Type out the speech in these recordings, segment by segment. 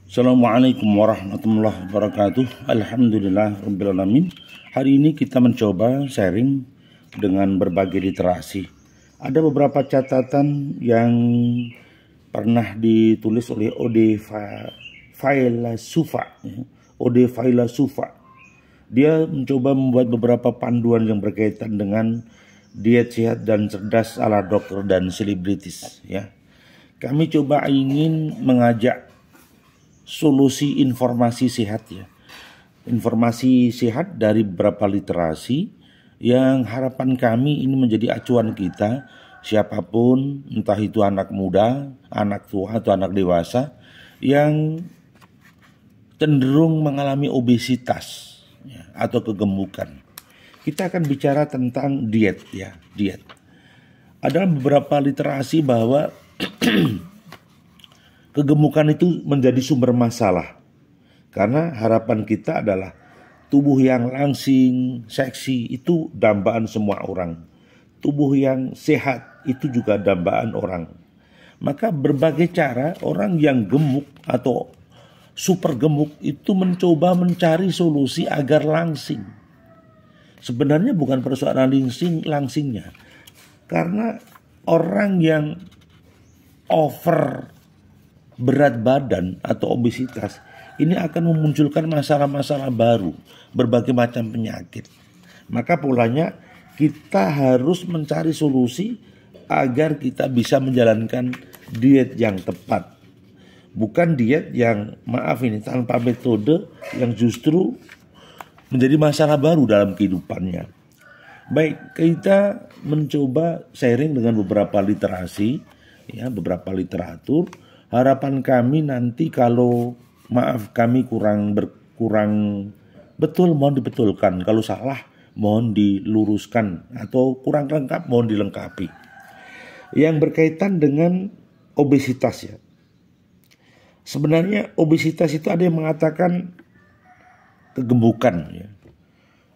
Assalamualaikum warahmatullahi wabarakatuh. Alhamdulillah rabbil alamin. Hari ini kita mencoba sharing dengan berbagai literasi. Ada beberapa catatan yang pernah ditulis oleh Ode Failasufa. Ode Failasufa. Dia mencoba membuat beberapa panduan yang berkaitan dengan diet sehat dan cerdas ala dokter dan selebritis. Ya, kami coba ingin mengajak solusi informasi sehat ya. Informasi sehat dari beberapa literasi yang harapan kami ini menjadi acuan kita, siapapun, entah itu anak muda, anak tua atau anak dewasa yang cenderung mengalami obesitas ya, atau kegemukan. Kita akan bicara tentang diet ya, diet. Ada beberapa literasi bahwa kegemukan itu menjadi sumber masalah. Karena harapan kita adalah tubuh yang langsing, seksi itu dambaan semua orang. Tubuh yang sehat itu juga dambaan orang. Maka berbagai cara orang yang gemuk atau super gemuk itu mencoba mencari solusi agar langsing. Sebenarnya bukan persoalan langsingnya. Karena orang yang over berat badan atau obesitas ini akan memunculkan masalah-masalah baru, berbagai macam penyakit. Maka polanya kita harus mencari solusi agar kita bisa menjalankan diet yang tepat. Bukan diet yang maaf ini tanpa metode yang justru menjadi masalah baru dalam kehidupannya. Baik, kita mencoba sharing dengan beberapa literasi, ya, beberapa literatur. Harapan kami nanti kalau maaf kami kurang betul mohon dibetulkan, kalau salah mohon diluruskan atau kurang lengkap mohon dilengkapi. Yang berkaitan dengan obesitas ya. Sebenarnya obesitas itu ada yang mengatakan kegemukan ya.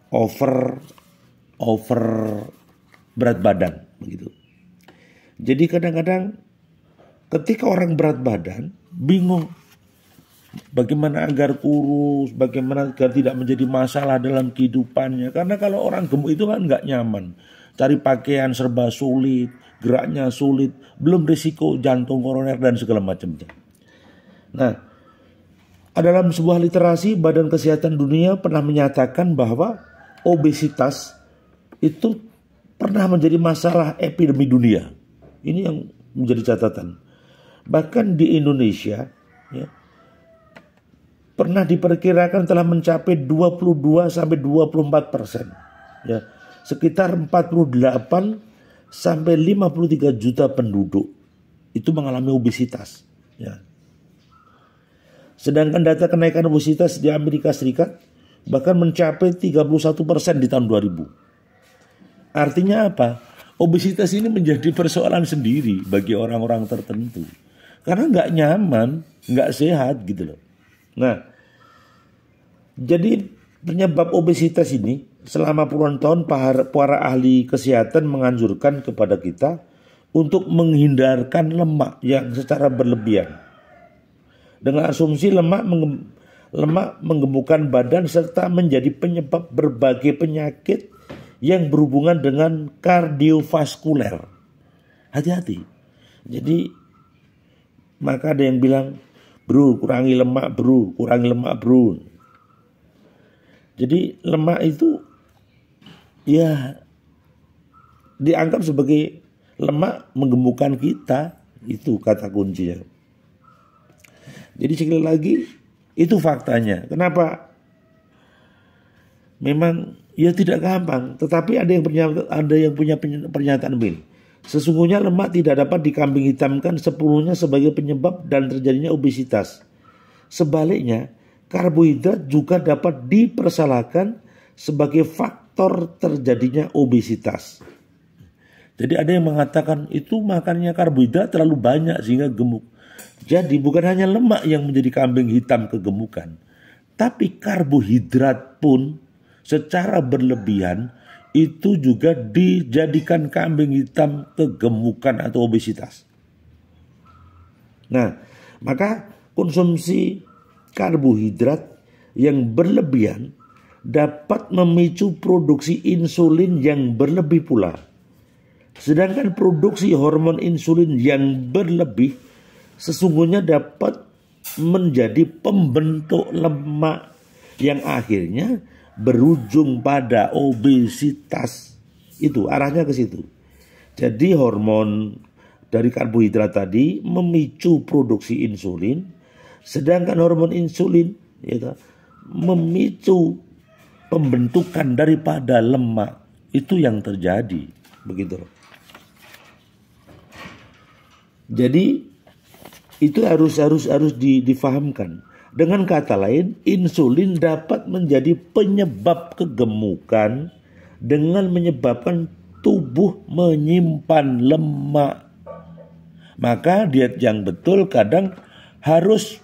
Over berat badan begitu. Jadi kadang-kadang ketika orang berat badan, bingung bagaimana agar kurus, bagaimana agar tidak menjadi masalah dalam kehidupannya. Karena kalau orang gemuk itu kan nggak nyaman. Cari pakaian serba sulit, geraknya sulit, belum risiko jantung koroner dan segala macamnya. Nah, dalam sebuah literasi Badan Kesehatan Dunia pernah menyatakan bahwa obesitas itu pernah menjadi masalah epidemi dunia. Ini yang menjadi catatan. Bahkan di Indonesia ya, pernah diperkirakan telah mencapai 22-24%. Ya, sekitar 48 sampai 53 juta penduduk itu mengalami obesitas. Ya. Sedangkan data kenaikan obesitas di Amerika Serikat bahkan mencapai 31% di tahun 2000. Artinya apa? Obesitas ini menjadi persoalan sendiri bagi orang-orang tertentu. Karena nggak nyaman, nggak sehat gitu loh. Nah, jadi penyebab obesitas ini selama puluhan tahun para ahli kesehatan menganjurkan kepada kita untuk menghindarkan lemak yang secara berlebihan. Dengan asumsi lemak menggemukkan badan serta menjadi penyebab berbagai penyakit yang berhubungan dengan kardiovaskuler. Hati-hati. Jadi maka ada yang bilang, bro kurangi lemak bro. Jadi lemak itu ya dianggap sebagai lemak menggemukkan kita. Itu kata kuncinya. Jadi sekali lagi itu faktanya. Kenapa? Memang ya tidak gampang. Tetapi ada yang punya pernyataan begini. Sesungguhnya lemak tidak dapat dikambing hitamkan sepenuhnya sebagai penyebab dan terjadinya obesitas. Sebaliknya, karbohidrat juga dapat dipersalahkan sebagai faktor terjadinya obesitas. Jadi ada yang mengatakan itu makannya karbohidrat terlalu banyak sehingga gemuk. Jadi bukan hanya lemak yang menjadi kambing hitam kegemukan, tapi karbohidrat pun secara berlebihan itu juga dijadikan kambing hitam kegemukan atau obesitas. Nah, maka konsumsi karbohidrat yang berlebihan dapat memicu produksi insulin yang berlebih pula. Sedangkan produksi hormon insulin yang berlebih sesungguhnya dapat menjadi pembentuk lemak yang akhirnya berujung pada obesitas. Itu arahnya ke situ. Jadi hormon dari karbohidrat tadi memicu produksi insulin, sedangkan hormon insulin ya, memicu pembentukan daripada lemak. Itu yang terjadi, begitu. Jadi itu harus difahamkan. Dengan kata lain, insulin dapat menjadi penyebab kegemukan dengan menyebabkan tubuh menyimpan lemak. Maka diet yang betul kadang harus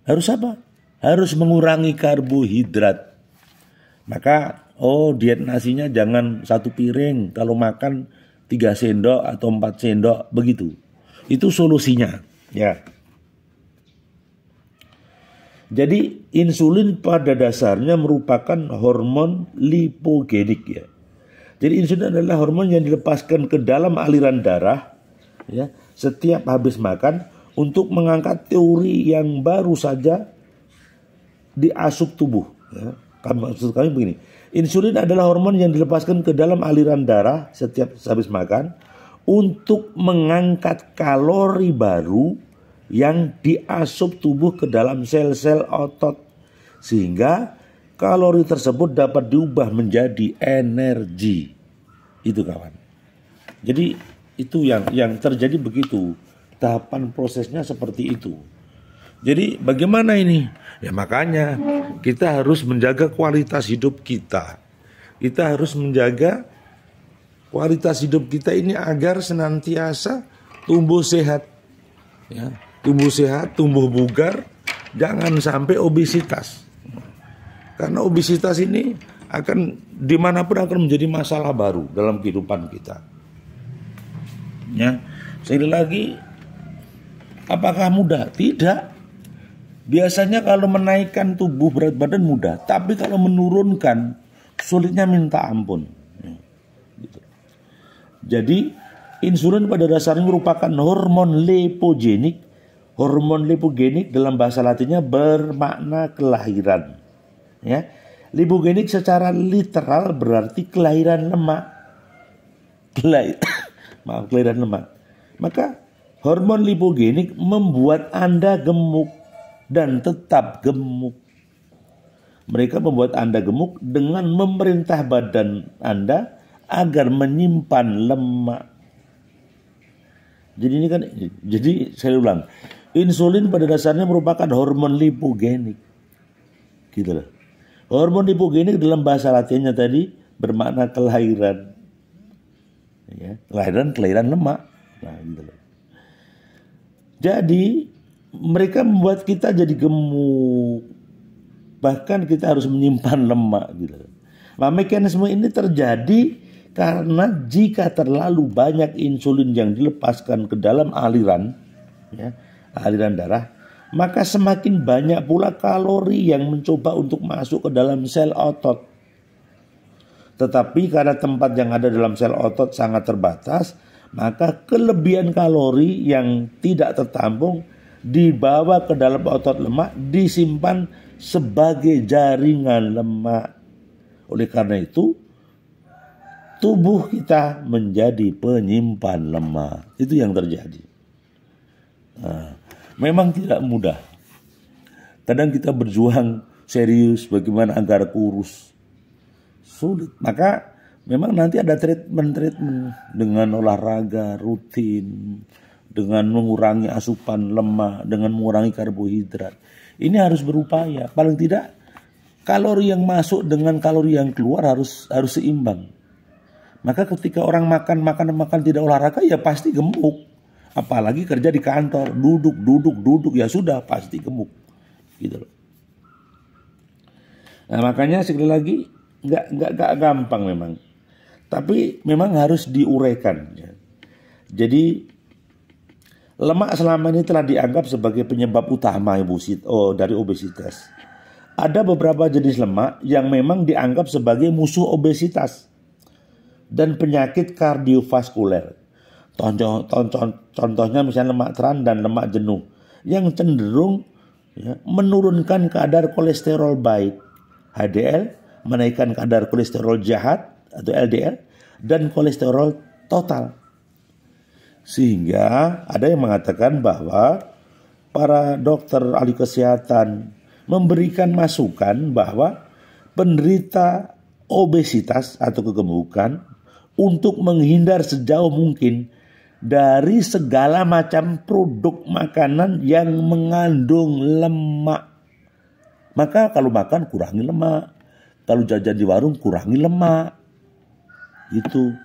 apa? Harus mengurangi karbohidrat. Maka diet nasinya jangan 1 piring, kalau makan 3 sendok atau 4 sendok begitu. Itu solusinya, ya. Jadi insulin pada dasarnya merupakan hormon lipogenik ya. Jadi insulin adalah hormon yang dilepaskan ke dalam aliran darah ya setiap habis makan untuk mengangkat teori yang baru saja diasup tubuh ya. Maksud kami begini, insulin adalah hormon yang dilepaskan ke dalam aliran darah setiap habis makan untuk mengangkat kalori baru yang diasup tubuh ke dalam sel-sel otot sehingga kalori tersebut dapat diubah menjadi energi. Itu kawan. Jadi itu yang terjadi begitu. Tahapan prosesnya seperti itu. Jadi bagaimana ini? Ya makanya kita harus menjaga kualitas hidup kita. Kita harus menjaga kualitas hidup kita ini agar senantiasa tumbuh sehat. Ya, tumbuh sehat, tumbuh bugar, jangan sampai obesitas. Karena obesitas ini akan dimanapun akan menjadi masalah baru dalam kehidupan kita. Ya, sekali lagi, apakah mudah? Tidak. Biasanya kalau menaikkan tubuh berat badan mudah, tapi kalau menurunkan sulitnya minta ampun. Ya, gitu. Jadi insulin pada dasarnya merupakan hormon lipogenik. Hormon lipogenik dalam bahasa Latinnya bermakna kelahiran. Ya, lipogenik secara literal berarti kelahiran lemak. Kelahiran lemak. Maka hormon lipogenik membuat Anda gemuk dan tetap gemuk. Mereka membuat Anda gemuk dengan memerintah badan Anda agar menyimpan lemak. Jadi saya ulang, insulin pada dasarnya merupakan hormon lipogenik. Gitu loh. Hormon lipogenik dalam bahasa Latinnya tadi bermakna kelahiran. Ya, kelahiran lemak. Nah, gitu loh. Jadi mereka membuat kita jadi gemuk. Bahkan kita harus menyimpan lemak gitu. Nah, mekanisme ini terjadi karena jika terlalu banyak insulin yang dilepaskan ke dalam aliran darah, maka semakin banyak pula kalori yang mencoba untuk masuk ke dalam sel otot. Tetapi karena tempat yang ada dalam sel otot sangat terbatas, maka kelebihan kalori yang tidak tertampung dibawa ke dalam otot lemak, disimpan sebagai jaringan lemak. Oleh karena itu, tubuh kita menjadi penyimpan lemak. Itu yang terjadi. Nah, memang tidak mudah. Kadang kita berjuang serius bagaimana agar kurus. Sulit. Maka memang nanti ada treatment dengan olahraga rutin, dengan mengurangi asupan lemak, dengan mengurangi karbohidrat. Ini harus berupaya. Paling tidak kalori yang masuk dengan kalori yang keluar harus seimbang. Maka ketika orang makan tidak olahraga ya pasti gemuk. Apalagi kerja di kantor, duduk ya sudah pasti gemuk. Gitu loh. Nah, makanya sekali lagi enggak gampang memang. Tapi memang harus diuraikan ya. Jadi Lemak selama ini telah dianggap sebagai penyebab utama dari obesitas. Ada beberapa jenis lemak yang memang dianggap sebagai musuh obesitas dan penyakit kardiovaskuler. Contohnya misalnya lemak trans dan lemak jenuh yang cenderung menurunkan kadar kolesterol baik, HDL, menaikkan kadar kolesterol jahat atau LDL, dan kolesterol total. Sehingga ada yang mengatakan bahwa para dokter ahli kesehatan memberikan masukan bahwa penderita obesitas atau kegemukan untuk menghindar sejauh mungkin dari segala macam produk makanan yang mengandung lemak. Maka kalau makan kurangi lemak, kalau jajan di warung kurangi lemak. Gitu.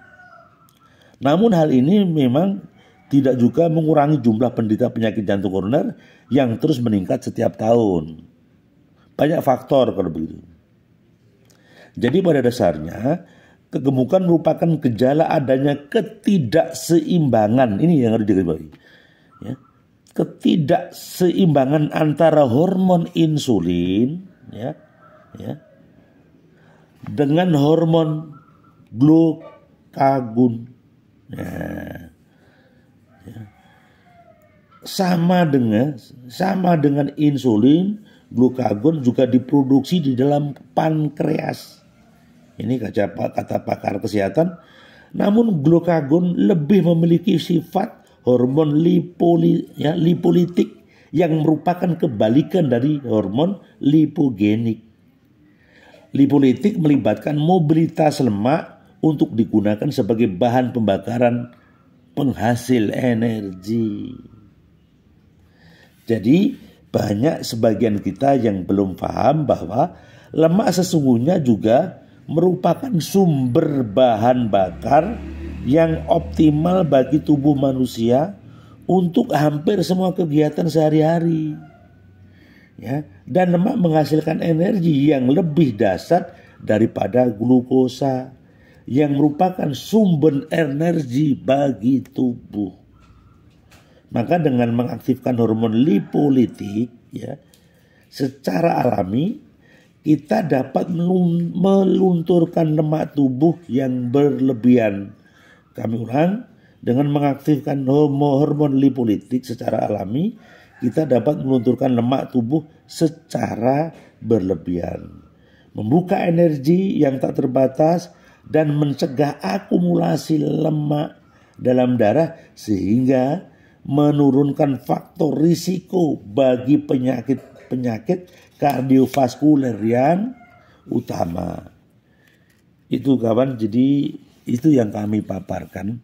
Namun hal ini memang tidak juga mengurangi jumlah penderita penyakit jantung koroner yang terus meningkat setiap tahun. Banyak faktor kalau begitu. Jadi pada dasarnya kegemukan merupakan gejala adanya ketidakseimbangan. Ini yang harus digarisbawahi. Ya. Ketidakseimbangan antara hormon insulin dengan hormon glukagon. Sama dengan insulin, glukagon juga diproduksi di dalam pankreas. Ini kata pakar kesehatan. Namun glukagon lebih memiliki sifat hormon lipolitik yang merupakan kebalikan dari hormon lipogenik. Lipolitik melibatkan mobilitas lemak untuk digunakan sebagai bahan pembakaran penghasil energi. Jadi banyak sebagian kita yang belum paham bahwa lemak sesungguhnya juga merupakan sumber bahan bakar yang optimal bagi tubuh manusia untuk hampir semua kegiatan sehari-hari. Ya, dan lemak menghasilkan energi yang lebih dahsyat daripada glukosa yang merupakan sumber energi bagi tubuh. Maka dengan mengaktifkan hormon lipolitik secara alami kita dapat melunturkan lemak tubuh yang berlebihan. Kami ulang, dengan mengaktifkan hormon lipolitik secara alami kita dapat melunturkan lemak tubuh secara berlebihan, membuka energi yang tak terbatas dan mencegah akumulasi lemak dalam darah sehingga menurunkan faktor risiko bagi penyakit kardiovaskuler yang utama. Itu kawan, jadi itu yang kami paparkan.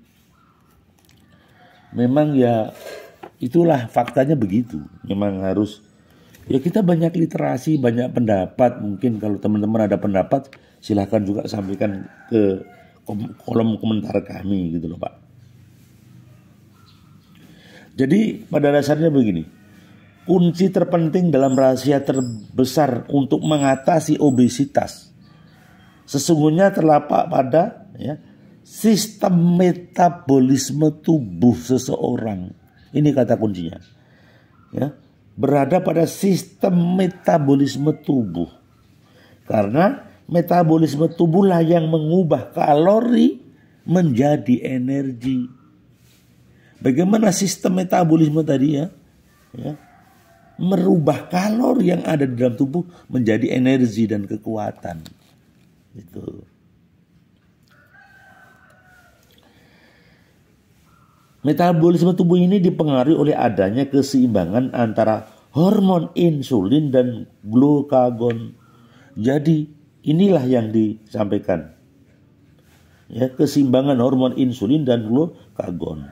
Memang ya itulah faktanya begitu. Memang harus kita banyak literasi, banyak pendapat. Mungkin kalau teman-teman ada pendapat silahkan juga sampaikan ke kolom komentar kami gitu loh Pak. Jadi pada dasarnya begini, kunci terpenting dalam rahasia terbesar untuk mengatasi obesitas sesungguhnya terletak pada sistem metabolisme tubuh seseorang. Ini kata kuncinya. Berada pada sistem metabolisme tubuh. Karena metabolisme tubuhlah yang mengubah kalori menjadi energi. Bagaimana sistem metabolisme tadi merubah kalori yang ada di dalam tubuh menjadi energi dan kekuatan. Itu. Metabolisme tubuh ini dipengaruhi oleh adanya keseimbangan antara hormon insulin dan glukagon. Jadi inilah yang disampaikan. Keseimbangan hormon insulin dan glukagon.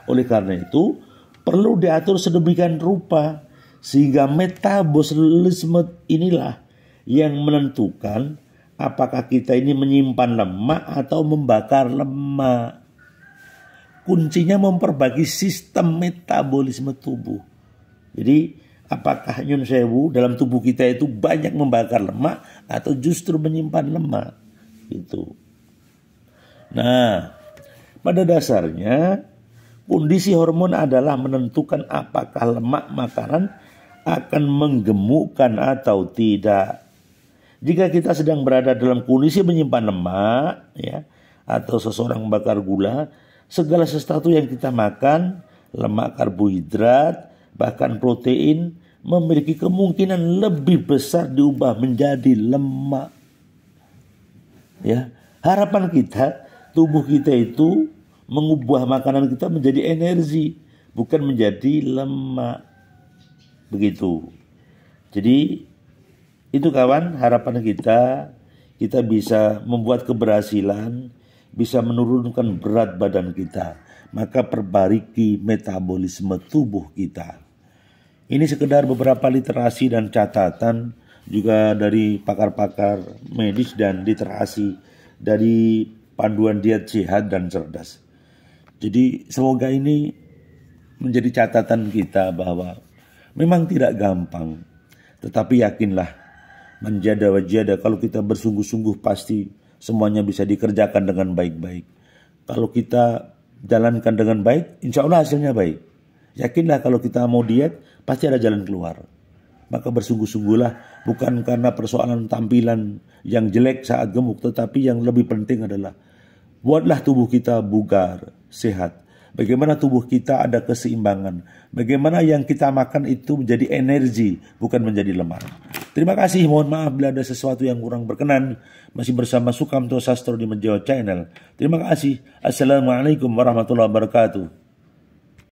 Oleh karena itu, perlu diatur sedemikian rupa sehingga metabolisme inilah yang menentukan apakah kita ini menyimpan lemak atau membakar lemak. Kuncinya memperbaiki sistem metabolisme tubuh. Jadi, apakah nyun sewu dalam tubuh kita itu banyak membakar lemak atau justru menyimpan lemak? Gitu. Nah, pada dasarnya Kondisi hormon adalah menentukan apakah lemak makanan akan menggemukkan atau tidak. Jika kita sedang berada dalam kondisi menyimpan lemak, ya, atau seseorang bakar gula, segala sesuatu yang kita makan, lemak, karbohidrat, bahkan protein, memiliki kemungkinan lebih besar diubah menjadi lemak. Ya, harapan kita, tubuh kita itu mengubah makanan kita menjadi energi, bukan menjadi lemak. Begitu. Jadi itu kawan, harapan kita bisa membuat keberhasilan, bisa menurunkan berat badan kita, maka perbaiki metabolisme tubuh kita. Ini sekedar beberapa literasi dan catatan juga dari pakar-pakar medis dan literasi dari panduan diet sehat dan cerdas. Jadi semoga ini menjadi catatan kita bahwa memang tidak gampang, tetapi yakinlah, manjada wajada, kalau kita bersungguh-sungguh pasti semuanya bisa dikerjakan dengan baik-baik. Kalau kita jalankan dengan baik, insya Allah hasilnya baik. Yakinlah kalau kita mau diet, pasti ada jalan keluar. Maka bersungguh-sungguhlah, bukan karena persoalan tampilan yang jelek saat gemuk, tetapi yang lebih penting adalah buatlah tubuh kita bugar, sehat. Bagaimana tubuh kita ada keseimbangan. Bagaimana yang kita makan itu menjadi energi, bukan menjadi lemak. Terima kasih, mohon maaf bila ada sesuatu yang kurang berkenan. Masih bersama Sukamto Sastro di Menjawab Channel. Terima kasih. Assalamualaikum warahmatullahi wabarakatuh.